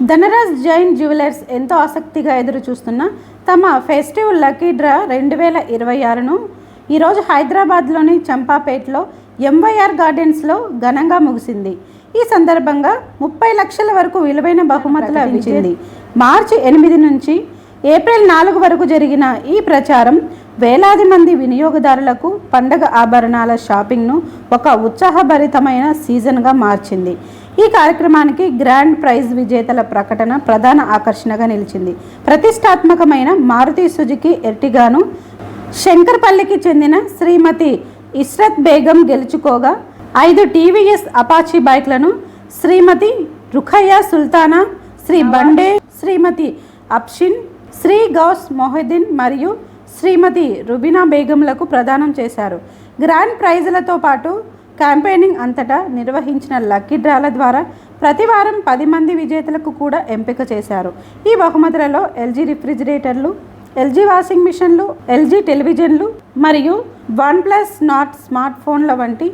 Dhanraj Jain jewellers ఎంతో ఆసక్తిగా ఎదురు చూస్తున్న తమ ఫెస్టివ్ లక్కీ డ్రా 2026ను ఈరోజు హైదరాబాద్లోని చంపాపేటలో ఎంవైఆర్ గార్డెన్స్లో ఘనంగా ముగిసింది. ఈ సందర్భంగా 30 లక్షల వరకు విలువైన బహుమతులు లభించింది. మార్చి 8 నుంచి ఏప్రిల్ 4 వరకు జరిగిన ఈ ప్రచారం వేలాది మంది వినియోగదారులకు పండగ ఆభరణాల షాపింగ్ను ఒక ఉత్సాహభరితమైన సీజన్గా మార్చింది. ఈ కార్యక్రమానికి గ్రాండ్ ప్రైజ్ విజేతల ప్రకటన ప్రధాన ఆకర్షణగా నిలిచింది. ప్రతిష్టాత్మకమైన మారుతి సుజుకి ఎర్టిగాను శంకర్పల్లికి చెందిన శ్రీమతి ఇస్రత్ బేగం గెలుచుకోగా 5 టీవీఎస్ అపాచీ బైక్లను శ్రీమతి రుఖయ్య సుల్తానా, శ్రీ బండే, శ్రీమతి అప్షిన్, శ్రీ గౌస్ మొహిద్దీన్ మరియు శ్రీమతి రుబీనా బేగంలకు ప్రదానం చేశారు. గ్రాండ్ ప్రైజులతో పాటు క్యాంపెయినింగ్ అంతటా నిర్వహించిన లక్కీ డ్రాల ద్వారా ప్రతి వారం 10 మంది విజేతలకు కూడా ఎంపిక చేశారు. ఈ బహుమతులలో ఎల్జీ రిఫ్రిజిరేటర్లు, ఎల్జీ వాషింగ్ మిషన్లు, ఎల్జీ టెలివిజన్లు మరియు OnePlus నాట్ స్మార్ట్ ఫోన్ల వంటి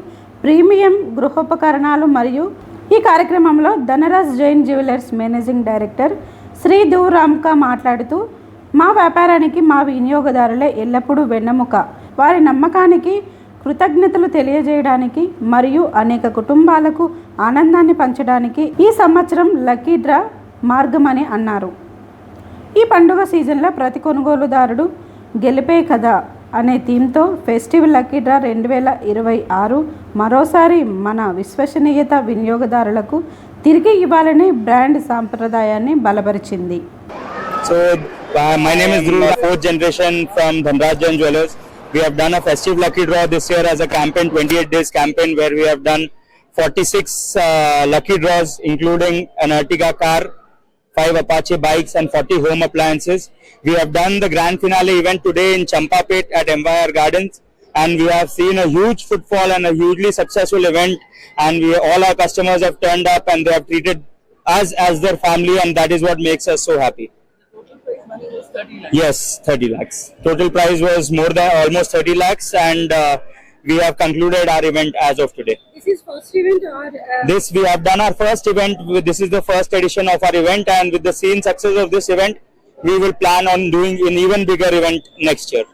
ప్రీమియం గృహోపకరణాలు మరియు ఈ కార్యక్రమంలో Dhanraj Jain jewellers managing director Shri Duramka మాట్లాడుతూ, మా వ్యాపారానికి మా వినియోగదారులే ఎల్లప్పుడూ వెన్నెముక. వారి నమ్మకానికి కృతజ్ఞతలు తెలియజేయడానికి మరియు అనేక కుటుంబాలకు ఆనందాన్ని పంచడానికి ఈ సంవత్సరం లక్కీ డ్రా మార్గమని అన్నారు. ఈ పండుగ సీజన్లో ప్రతి కొనుగోలుదారుడు గెలిపే కదా అనే థీమ్తో ఫెస్టివ్ లక్కీ డ్రా 2026 మరోసారి మన విశ్వసనీయత వినియోగదారులకు తిరిగి ఇవ్వాలనే బ్రాండ్ సాంప్రదాయాన్ని బలపరిచింది. So my name is Dhruv, 4th generation from Dhanraj Jain Jewelers. We have done a festive lucky draw this year as a campaign, 28 days campaign, where we have done 46 lucky draws, including an Ertiga car, 5 Apache bikes and 40 home appliances. We have done the grand finale event today in Champapet at MYR Gardens, and we have seen a huge footfall and a hugely successful event, and all our customers have turned up and they have treated us as their family, and that is what makes us so happy. Yes, 30 lakhs. Total price was more than almost 30 lakhs, and we have concluded our event as of today. This is first event or This we have done our first event. This is the first edition of our event, and with the seen success of this event, we will plan on doing an even bigger event next year.